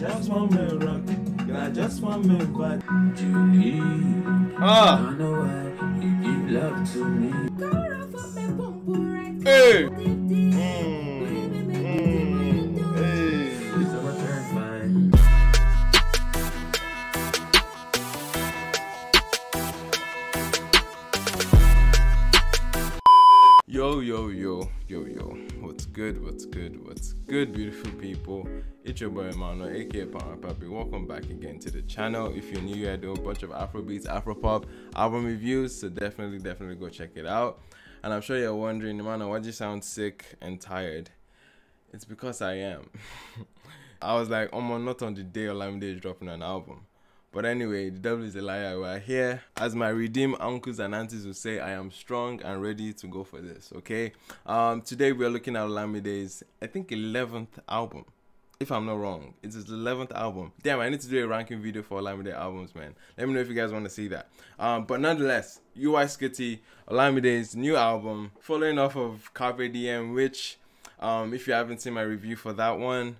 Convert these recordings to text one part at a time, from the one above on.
just want me rock. And I just want me vibe. I know why you give love to me. Hey. Yo, what's good, beautiful people? It's your boy Emmanuel, aka palmwinepapi. Welcome back again to the channel. If you're new, I do a bunch of Afrobeats, Afropop album reviews, so definitely go check it out. And I'm sure you're wondering, Emmanuel, why do you sound sick and tired? It's because I am. I was like, not on the day Olamide is dropping an album. But anyway, the devil is a liar. We're here. As my redeemed uncles and aunties will say, I am strong and ready to go for this, okay? Today we're looking at Olamide's, I think, 11th album. If I'm not wrong, it's his 11th album. Damn, I need to do a ranking video for Olamide albums, man. Let me know if you guys want to see that. But nonetheless, SCUTI, Olamide's new album, following off of Carpe Diem, which, if you haven't seen my review for that one,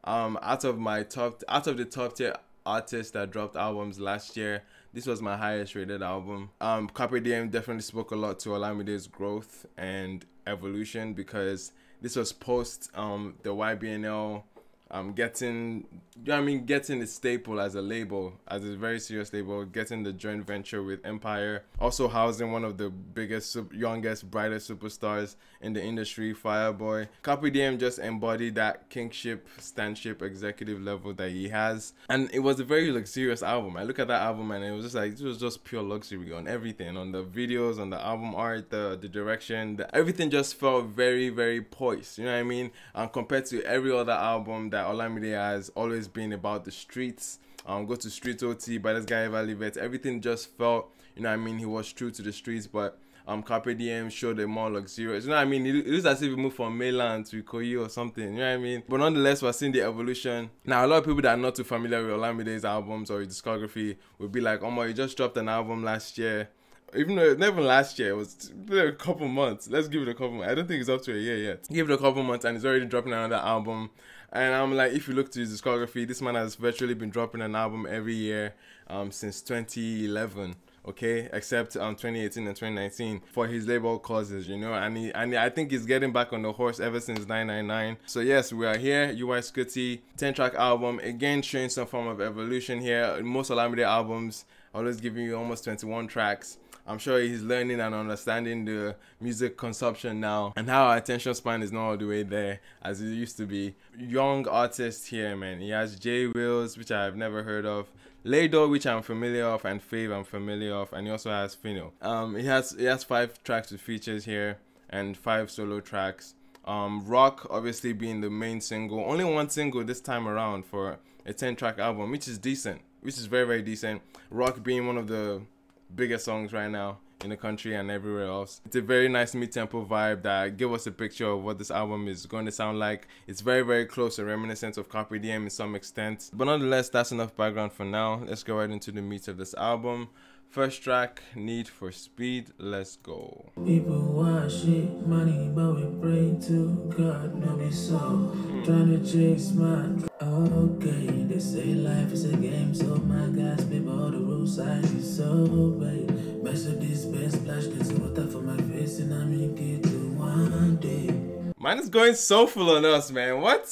out of the top tier artists that dropped albums last year, this was my highest rated album. Carpe Diem definitely spoke a lot to Olamide's growth and evolution, because this was post the YBNL getting a staple as a label, as a very serious label, getting the joint venture with Empire, also housing one of the biggest, youngest, brightest superstars in the industry, Fireboy. Carpe Diem just embodied that kingship, standship, executive level that he has, and it was a very luxurious album. I look at that album and it was just like, it was just pure luxury on everything, on the videos, on the album art, the direction, everything just felt very, very poised, you know what I mean? Compared to every other album that Olamide has always been about the streets. Go to Street OT by this guy Evaluate. Everything just felt, you know what I mean, he was true to the streets, but Carpe Diem showed a more luxurious, you know what I mean? It looks as if he moved from mainland to Ikoyi or something, you know what I mean? But nonetheless, we're seeing the evolution. Now, a lot of people that are not too familiar with Olamide's albums or his discography will be like, he just dropped an album last year. Even though never last year, it was a couple months. Let's give it a couple months. I don't think it's up to a year yet. Give it a couple months and he's already dropping another album. And I'm like, if you look to his discography, this man has virtually been dropping an album every year since 2011. Okay, except 2018 and 2019 for his label causes, you know, and I think he's getting back on the horse ever since 999. So yes, we are here, SCUTI, 10-track album, again showing some form of evolution here. Most Olamide albums always giving you almost 21 tracks. I'm sure he's learning and understanding the music consumption now, and how our attention span is not all the way there as it used to be. Young artist here, man. He has JAYWILLZ, which I have never heard of, LAYYDOE, which I'm familiar of, and Fave I'm familiar of, and he also has Fino. He has 5 tracks with features here and 5 solo tracks. Rock obviously being the main single, only one single this time around for a 10-track album, which is decent, which is very, very decent. Rock being one of the biggest songs right now in the country and everywhere else. It's a very nice mid-tempo vibe that gives us a picture of what this album is going to sound like. It's very, very close and reminiscent of Carpe Diem in some extent. But nonetheless, that's enough background for now. Let's go right into the meat of this album. First track, Need for Speed. Let's go. People want shit, money, but we pray to God, no be so. Trying to chase my okay, they say life is a game, so my guys, people, all the rules I disobey. Best of this best splash, there's water for my face, and I make it to one day. Man is going so full on us, man. What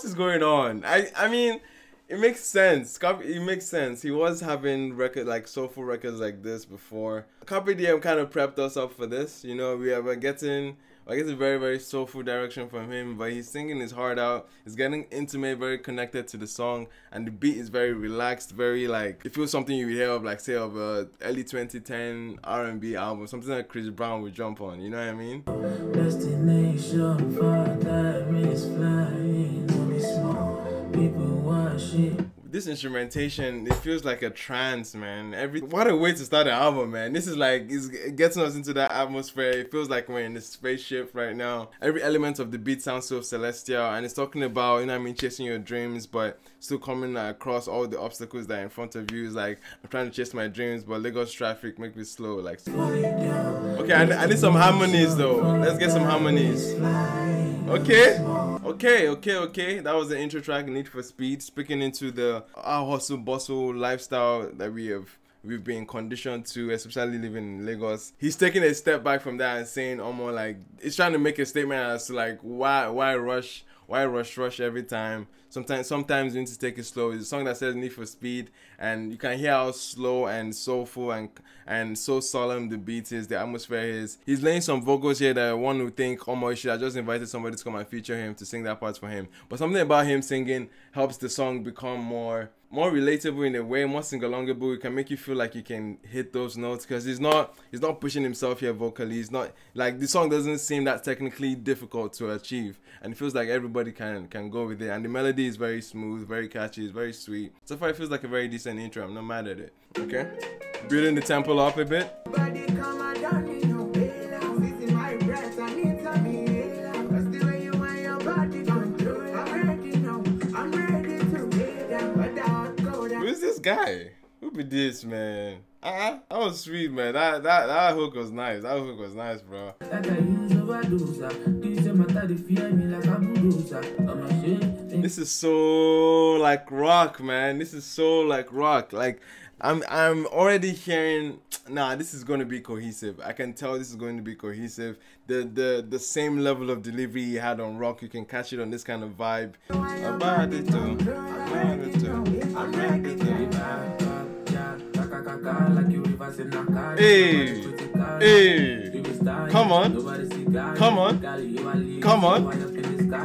is going on? I mean, it makes sense. It makes sense. He was having soulful records like this before. Carpe Diem kind of prepped us up for this. You know, we're getting very, very soulful direction from him, but he's singing his heart out. He's getting intimate, very connected to the song, and the beat is very relaxed, very it feels something you would hear of, say, of a early 2010 R&B album, something that Chris Brown would jump on. You know what I mean? Destination for time is flying, only small people want shit. This instrumentation, it feels like a trance, man. What a way to start an album, man. This is it's getting us into that atmosphere. It feels like we're in a spaceship right now. Every element of the beat sounds so celestial, and it's talking about, you know what I mean, chasing your dreams, but still coming across all the obstacles that are in front of you. It's like, I'm trying to chase my dreams, but Lagos traffic make me slow. Okay, I need some harmonies though. Let's get some harmonies. Okay. That was the intro track, Need for Speed, speaking into the hustle bustle lifestyle that we've been conditioned to, especially living in Lagos. He's taking a step back from that and saying almost like it's trying to make a statement as to like why rush every time. Sometimes you need to take it slow. It's a song that says Need for Speed, and you can hear how slow and soulful and so solemn the beat is, the atmosphere is. He's laying some vocals here that one would think almost should have just invited somebody to come and feature him to sing that part for him. But something about him singing helps the song become more relatable in a way, more sing-alongable. It can make you feel like you can hit those notes because he's not pushing himself here vocally. He's not like, the song doesn't seem that technically difficult to achieve, and it feels like everybody can go with it. And the melody is very smooth, very catchy, it's very sweet. So far it feels like a very decent intro. I'm not mad at it. Okay, building the tempo up a bit. Who's this guy? Who be this, man? That was sweet, man. That hook was nice. That hook was nice, bro. This is so like rock, man. This is so like rock. Like I'm already hearing, nah, this is going to be cohesive. I can tell this is going to be cohesive. The same level of delivery he had on rock, you can catch it on this kind of vibe. Hey, come on,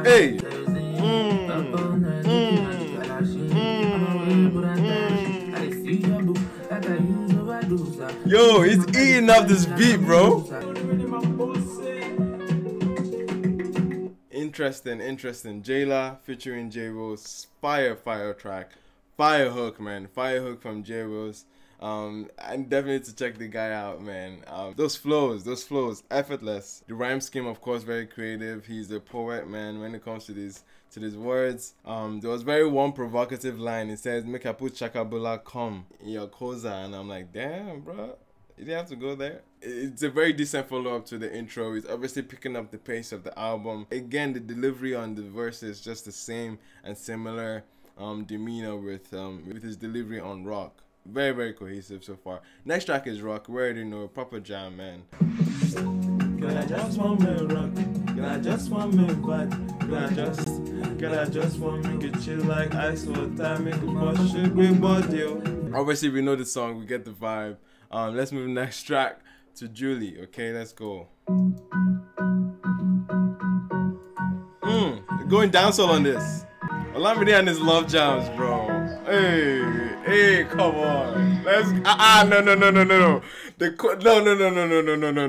hey. Yo, he's eating up this beat, bro. Interesting. JAYLA featuring JAYWILLZ, fire track, fire hook, man, fire hook from JAYWILLZ. And definitely to check the guy out, man. Those flows, effortless. The rhyme scheme, of course, very creative. He's a poet, man, when it comes to these words. There was one provocative line. It says, "Make I put Chakabula come in your koza," and I'm like, damn, bro, you didn't have to go there. It's a very decent follow-up to the intro. It's obviously picking up the pace of the album. Again, the delivery on the verse is just the same and similar demeanor with his delivery on rock. Very cohesive so far. Next track is rock. We already know, proper jam, man. Can I just want me rock? Can I just want me vibe? Can I just want me get chill like ice water? Make a push a great body. Obviously, we know the song. We get the vibe. Let's move next track to Julie. Okay, let's go. Going dancehall on this. Olamide and his love jams, bro. Hey, come on. Let's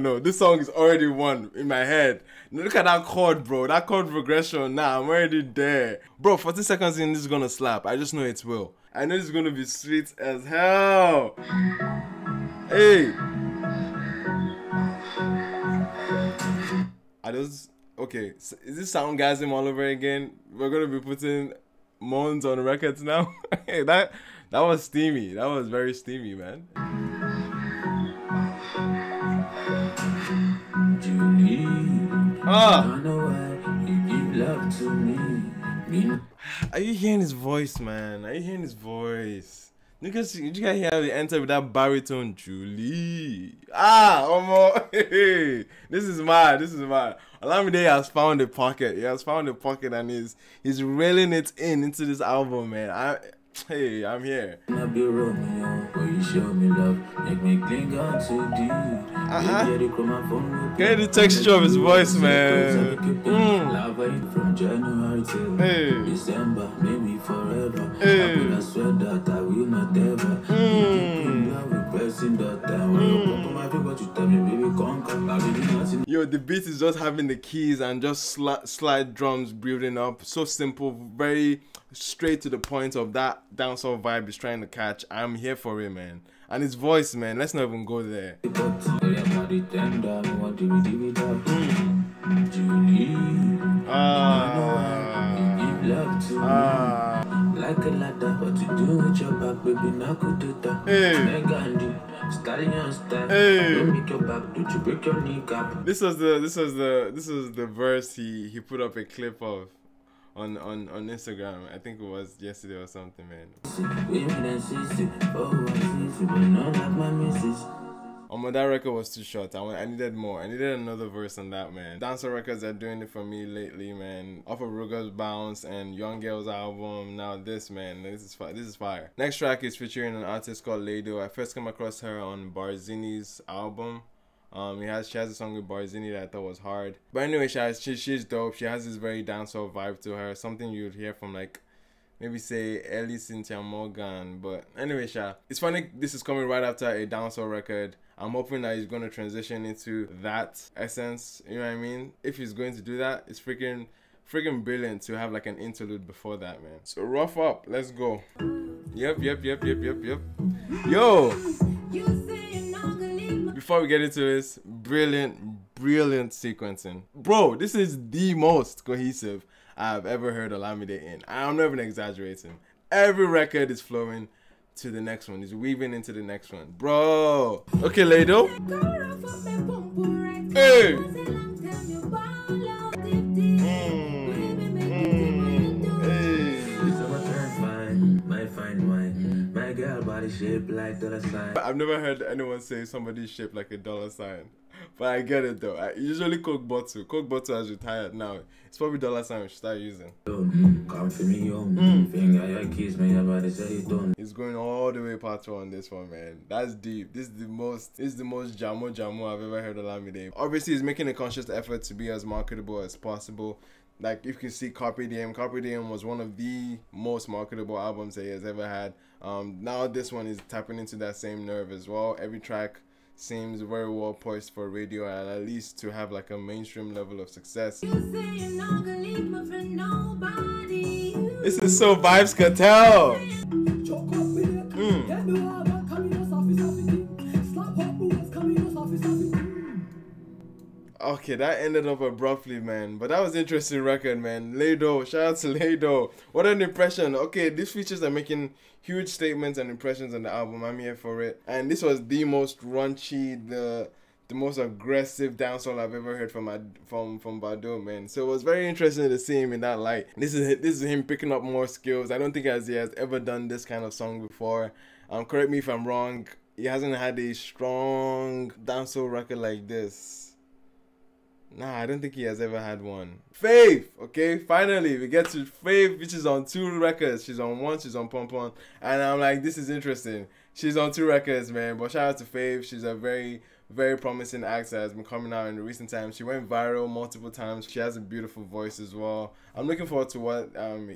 no. This song is already one in my head. Look at that chord, bro. That chord progression. Nah, I'm already there. Bro, 40 seconds in, this is gonna slap. I just know it will. I know it's gonna be sweet as hell. Hey. Okay, so is this Soundgasm all over again? We're gonna be putting moans on records now. Hey, that was steamy. That was very steamy, man. Julie, I know why you give love to me. Are you hearing his voice, man? Are you hearing his voice? Niggas, you guys hear how he enter with that baritone, Julie. Hey, this is mad. Olamide has found a pocket. He has found a pocket and he's railing it into this album, man. I'm here. Get the texture of his voice, man. From January till December, maybe forever. I swear that I will not ever. Yo, the beat is just having the keys and just slide drums building up. So simple, very straight to the point of that dancehall vibe is trying to catch. I'm here for it, man. And his voice, man, let's not even go there. like a ladder. What you do with your back, baby, now could do that. Hey. Gandhi, stallion style. Hey. Don't make your back, don't you break your kneecap. This was the verse he put up a clip of on Instagram. I think it was yesterday or something, man. That record was too short. I needed more. I needed another verse on that, man. Dancehall records are doing it for me lately, man. Off of Ruger's Bounce and Young Girl's album. Now this, man, this is fire. Next track is featuring an artist called LAYYDOE. I first came across her on Barzini's album. She has a song with Barzini that I thought was hard. But anyway, she's dope. She has this very dancehall vibe to her. Something you'd hear from like maybe say Ellie Cynthia Morgan. But anyway, it's funny this is coming right after a dancehall record. I'm hoping that he's going to transition into that essence. You know what I mean? If he's going to do that, it's freaking brilliant to have like an interlude before that, man. So rough up. Let's go. Yep. Yo! Before we get into this, brilliant sequencing. Bro, this is the most cohesive I've ever heard Olamide in. I'm not even exaggerating. Every record is flowing to the next one. Is weaving into the next one. Bro. Okay, LAYYDOE. Hey! I've never heard anyone say somebody's shaped like a $sign, but I get it though. I usually Coke bottle has retired now. It's probably $sign we should start using. It's going all the way part 2 on this one, man. That's deep. This is the most jamo I've ever heard Olamide. Obviously, he's making a conscious effort to be as marketable as possible. Like, if you can see Carpe Diem was one of the most marketable albums that he has ever had. Now this one is tapping into that same nerve as well. Every track seems very well poised for radio and at least to have like a mainstream level of success. This is so Vibes Cartel. Okay, that ended up abruptly, man. But that was an interesting record, man. LAYYDOE, shout out to LAYYDOE. What an impression. Okay, these features are making huge statements and impressions on the album. I'm here for it. And this was the most raunchy, the most aggressive dancehall I've ever heard from Bado, man. So it was very interesting to see him in that light. This is him picking up more skills. I don't think he has ever done this kind of song before. Correct me if I'm wrong. He hasn't had a strong dancehall record like this. Nah, I don't think he has ever had one. Faith, okay? Finally, we get to Faith, which is on 2 records. She's on 1, she's on Pom Pom. And I'm like, this is interesting. She's on 2 records, man. But shout out to Faith. She's a very promising act that has been coming out in the recent times. She went viral multiple times. She has a beautiful voice as well. I'm looking forward to what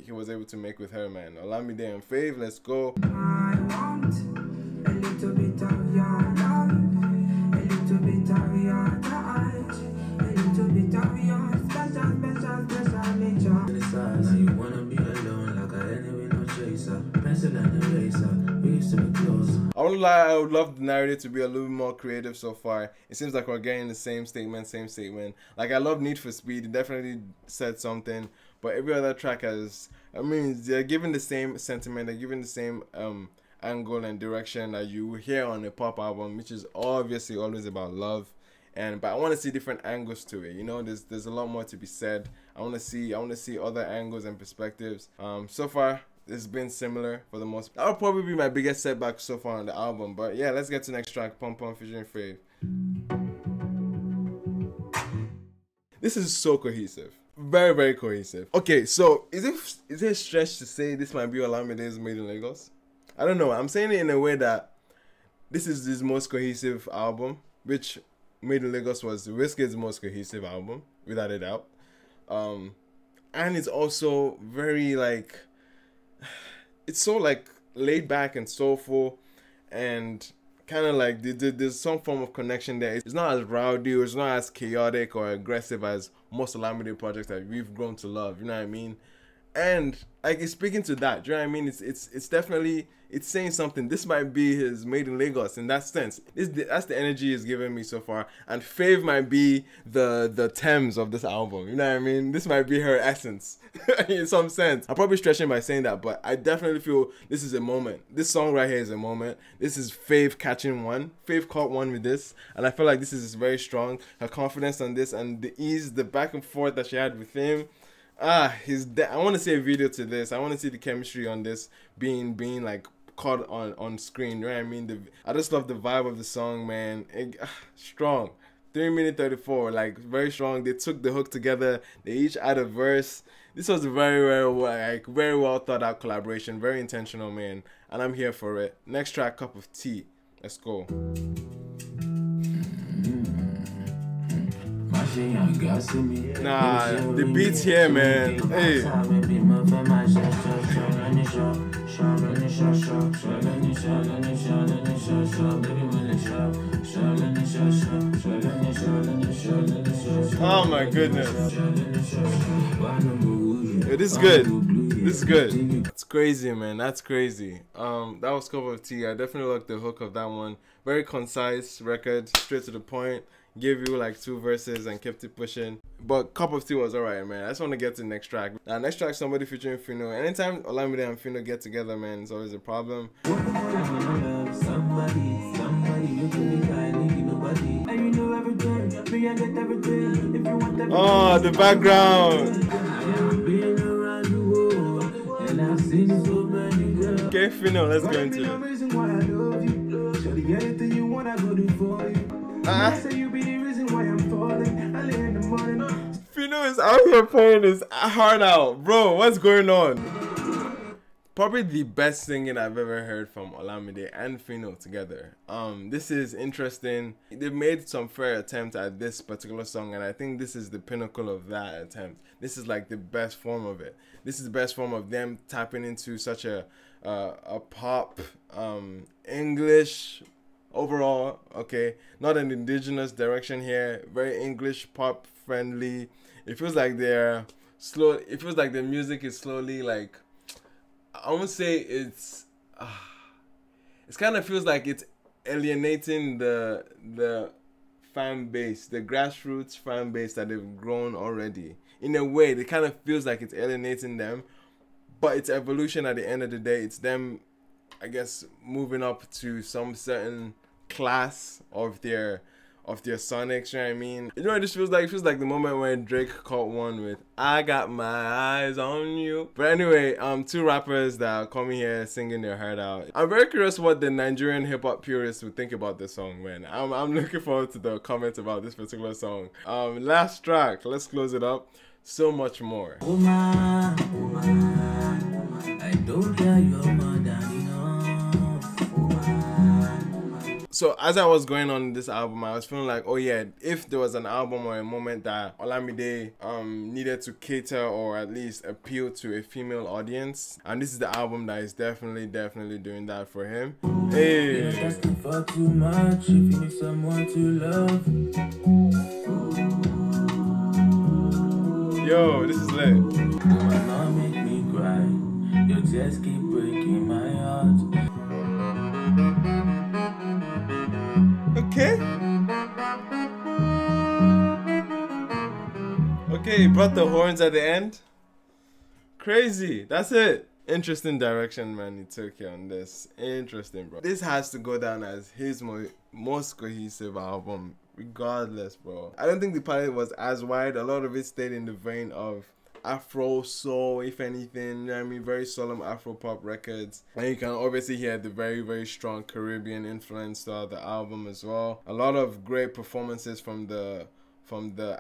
he was able to make with her, man. Olamide and Faith, let's go. I want a little bit of your love, a little bit of your touch. Now you wanna be alone like I ain't with no chaser. Pencil and eraser, we used to be close. I won't lie, I would love the narrative to be a little more creative so far. It seems like we're getting the same statement. Like, I love Need for Speed, it definitely said something. But every other track has, I mean, they're giving the same sentiment, they're giving the same angle and direction that you hear on a pop album, which is obviously always about love. But I want to see different angles to it. You know, there's a lot more to be said. I want to see other angles and perspectives. So far, it's been similar for the most. That'll probably be my biggest setback so far on the album. But yeah, let's get to the next track, Pom Pom featuring Faith. This is so cohesive, very cohesive. Okay, so is it a stretch to say this might be Olamide's Made in Lagos? I don't know. I'm saying it in a way that this is his most cohesive album, which Made in Lagos was Wizkid's most cohesive album, without a doubt. And it's also very like, it's so like laid back and soulful, and kind of like there's some form of connection there. It's not as rowdy, or it's not as chaotic or aggressive as most Olamide projects that we've grown to love. You know what I mean? and like it's speaking to that. Do you know what I mean? It's definitely, it's saying something. This might be his Made in Lagos in that sense. That's the energy he's given me so far. And Fave might be the Thames of this album. You know what I mean? This might be her essence in some sense. I'm probably stretching by saying that, but I definitely feel this is a moment. This song right here is a moment. This is Fave catching one. Fave caught one with this, and I feel like this is very strong. Her confidence on this and the ease, the back and forth that she had with him. I want to see a video to this. I want to see the chemistry on this being like caught on screen. You know what I mean? I just love the vibe of the song, man. Strong. 3 minutes 34, like very strong. They took the hook together. They each add a verse. This was a very well thought out collaboration. Very intentional, man. And I'm here for it. Next track, Cup of Tea. Let's go. Nah, the beats here, man. Hey. Oh my goodness. This is good. This is good. That's crazy, man. That's crazy. That was Cup of Tea. I definitely liked the hook of that one. Very concise record, straight to the point. Gave you like 2 verses and kept it pushing. But Cup of Tea was alright, man. I just want to get to the next track. Now, next track, somebody featuring Fino. Anytime Olamide and Fino get together, man, it's always a problem. Oh, the background. Okay, Fino, let's go into it. Fino is out here playing his heart out. Bro, what's going on? Probably the best singing I've ever heard from Olamide and Fino together. This is interesting. They've made some fair attempt at this particular song, and I think this is the pinnacle of that attempt. This is like the best form of it. This is the best form of them tapping into such a pop, English overall, okay, not an indigenous direction here, very English pop friendly. It feels like they're slow. It feels like the music is slowly, like, I won't say it's kind of feels like it's alienating the fan base, the grassroots fan base that they've grown already. In a way, it kind of feels like it's alienating them, but it's evolution at the end of the day. It's them, I guess, moving up to some certain class of their sonics, you know what I mean? You know what it just feels like? It feels like the moment when Drake caught one with I Got My Eyes on You. But anyway, 2 rappers that are coming here singing their heart out. I'm very curious what the Nigerian hip-hop purists would think about this song, man. I'm looking forward to the comments about this particular song. Last track, let's close it up. So Much More. Woman, woman, I don't care your mother. So as I was going on this album, I was feeling like, oh yeah, if there was an album or a moment that Olamide needed to cater or at least appeal to a female audience, and this is the album that is definitely doing that for him. Hey. You're asking for too much if you need someone to love. Yo, this is lit. Mama make me cry. Your tears keep breaking my heart. Okay, he brought the horns at the end. Crazy. That's it. Interesting direction, man, he took here on this. Interesting, bro. This has to go down as his most cohesive album, regardless, bro. I don't think the palette was as wide. A lot of it stayed in the vein of Afro soul, if anything. You know what I mean? Very solemn Afro pop records. And you can obviously hear the very strong Caribbean influence throughout the album as well. A lot of great performances from the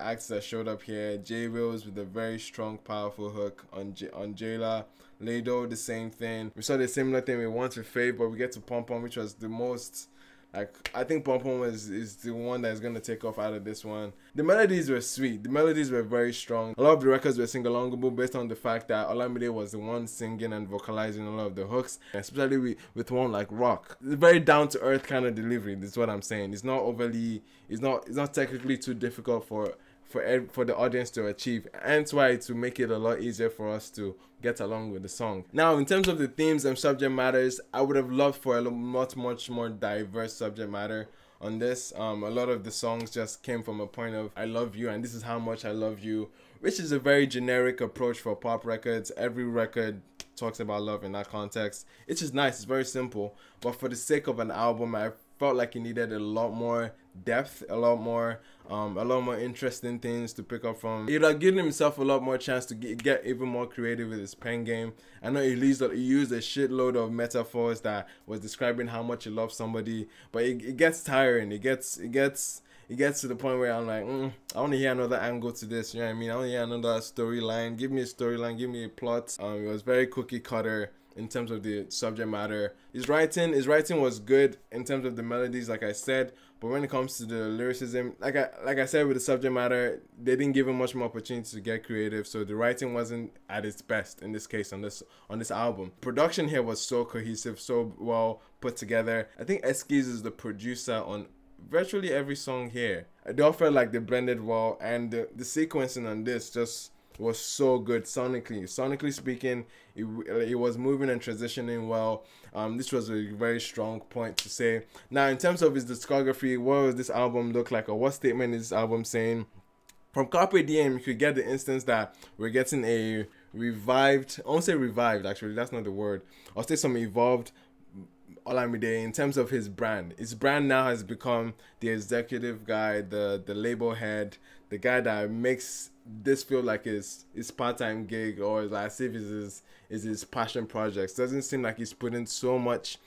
acts that showed up here. JAYWILLZ with a very strong, powerful hook on Jayla. LAYYDOE, the same thing. We saw the similar thing with Once with Faith, but we get to Pom Pom, which was the most, like, I think Pom Pom is the one that is going to take off out of this one. The melodies were sweet. The melodies were very strong. A lot of the records were sing-alongable based on the fact that Olamide was the one singing and vocalizing a lot of the hooks, especially with one like Rock. It's a very down-to-earth kind of delivery. That's what I'm saying. It's not overly, it's not technically too difficult for for the audience to achieve, and that's why to make it a lot easier for us to get along with the song. Now, in terms of the themes and subject matters, I would have loved for a much more diverse subject matter on this. A lot of the songs just came from a point of I love you and this is how much I love you, which is a very generic approach for pop records. Every record talks about love in that context. It's just nice, it's very simple, but for the sake of an album, I felt like it needed a lot more depth, a lot more interesting things to pick up from. He'd have given himself a lot more chance to get even more creative with his pen game. I know he used a shitload of metaphors that was describing how much he loves somebody, but it gets tiring. It gets to the point where I'm like, I want to hear another angle to this. You know what I mean? I want to hear another storyline. Give me a storyline. Give me a plot. It was very cookie cutter in terms of the subject matter. His writing was good in terms of the melodies, like I said, but when it comes to the lyricism, like I said, with the subject matter, they didn't give him much more opportunity to get creative, so the writing wasn't at its best in this case on this album. Production here was so cohesive, so well put together. I think SCUTI is the producer on virtually every song here. They all felt like they blended well, and the sequencing on this just was so good sonically speaking. It was moving and transitioning well. This was a very strong point to say. Now, in terms of his discography, what does this album look like, or what statement is this album saying? From Carpe Diem, you could get the instance that we're getting a revived, I won't say revived actually, that's not the word, I'll say some evolved Olamide in terms of his brand. His brand now has become the executive guy, the label head, the guy that makes this feel like his part-time gig, or as if it's his passion projects. Doesn't seem like he's putting so much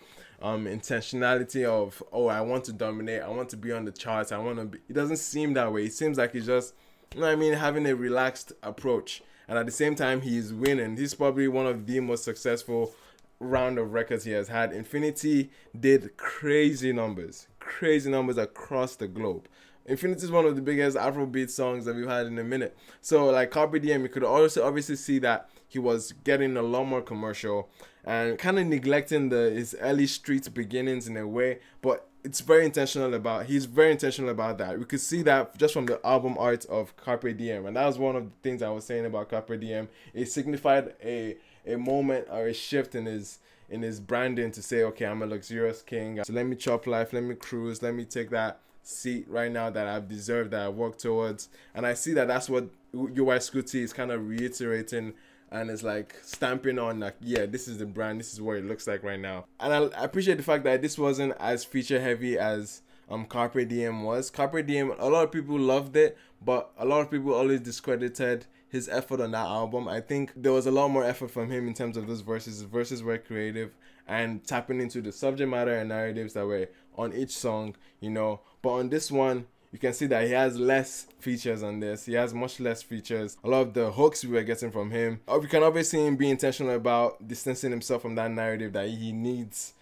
intentionality of, oh, I want to dominate, I want to be on the charts, I want to be. It doesn't seem that way. It seems like he's just, you know what I mean, having a relaxed approach, and at the same time he's winning. He's probably one of the most successful round of records he has had. Infinity did crazy numbers across the globe. Infinity is one of the biggest Afrobeat songs that we've had in a minute. So like Carpe Diem, you could also obviously see that he was getting a lot more commercial and kind of neglecting his early street beginnings in a way, but he's very intentional about that. We could see that just from the album art of Carpe Diem, and that was one of the things I was saying about Carpe Diem. It signified a moment or a shift in his branding to say, okay, I'm a luxurious king, so let me chop life, let me cruise, let me take that seat right now that I've deserved, that I worked towards. And I see that that's what SCUTI is kind of reiterating, and it's like stamping on, like, yeah, this is the brand, this is what it looks like right now. And I appreciate the fact that this wasn't as feature heavy as Carpe Diem was. Carpe Diem, a lot of people loved it, but a lot of people always discredited his effort on that album. I think there was a lot more effort from him in terms of those verses. His verses were creative and tapping into the subject matter and narratives that were on each song, you know. But on this one, you can see that he has less features on this. He has much less features. A lot of the hooks we were getting from him. We can obviously see him be intentional about distancing himself from that narrative that he needs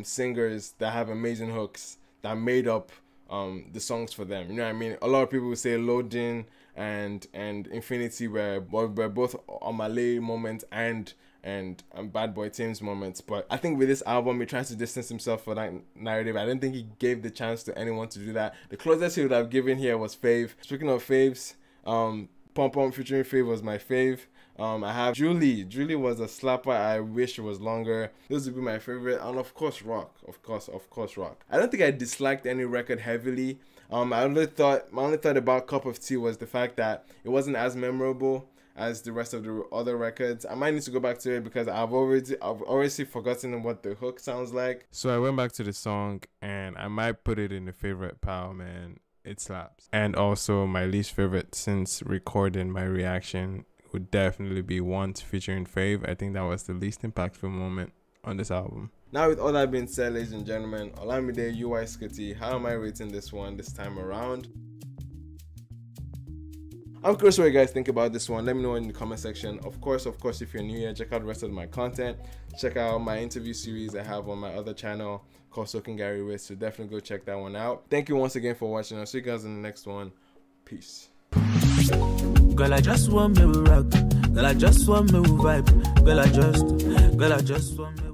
singers that have amazing hooks that made up the songs for them. You know what I mean? A lot of people would say Loading and Infinity were both Olamide moments and Bad Boy Tim's moments, but I think with this album he tries to distance himself from that narrative. I didn't think he gave the chance to anyone to do that. The closest he would have given here was Fave. Speaking of faves, Pom Pom featuring Fave was my fave. I have Julie. Julie was a slapper. I wish it was longer. Those would be my favorite. And of course Rock. Of course Rock. I don't think I disliked any record heavily. My only thought about Cup of Tea was the fact that it wasn't as memorable as the rest of the other records. I might need to go back to it because I've already forgotten what the hook sounds like. So I went back to the song and I might put it in the favorite pile, man. It slaps. And also my least favorite since recording my reaction would definitely be Want featuring Fave. I think that was the least impactful moment on this album. Now with all that being said, ladies and gentlemen, Olamide UI SCUTI, how am I rating this one this time around? I'm curious what you guys think about this one. Let me know in the comment section. Of course, if you're new here, check out the rest of my content. Check out my interview series I have on my other channel called Soaking Gary with, so definitely go check that one out. Thank you once again for watching. I'll see you guys in the next one. Peace. Girl, I just want me rock. Girl, I just want me vibe. Girl, I just want me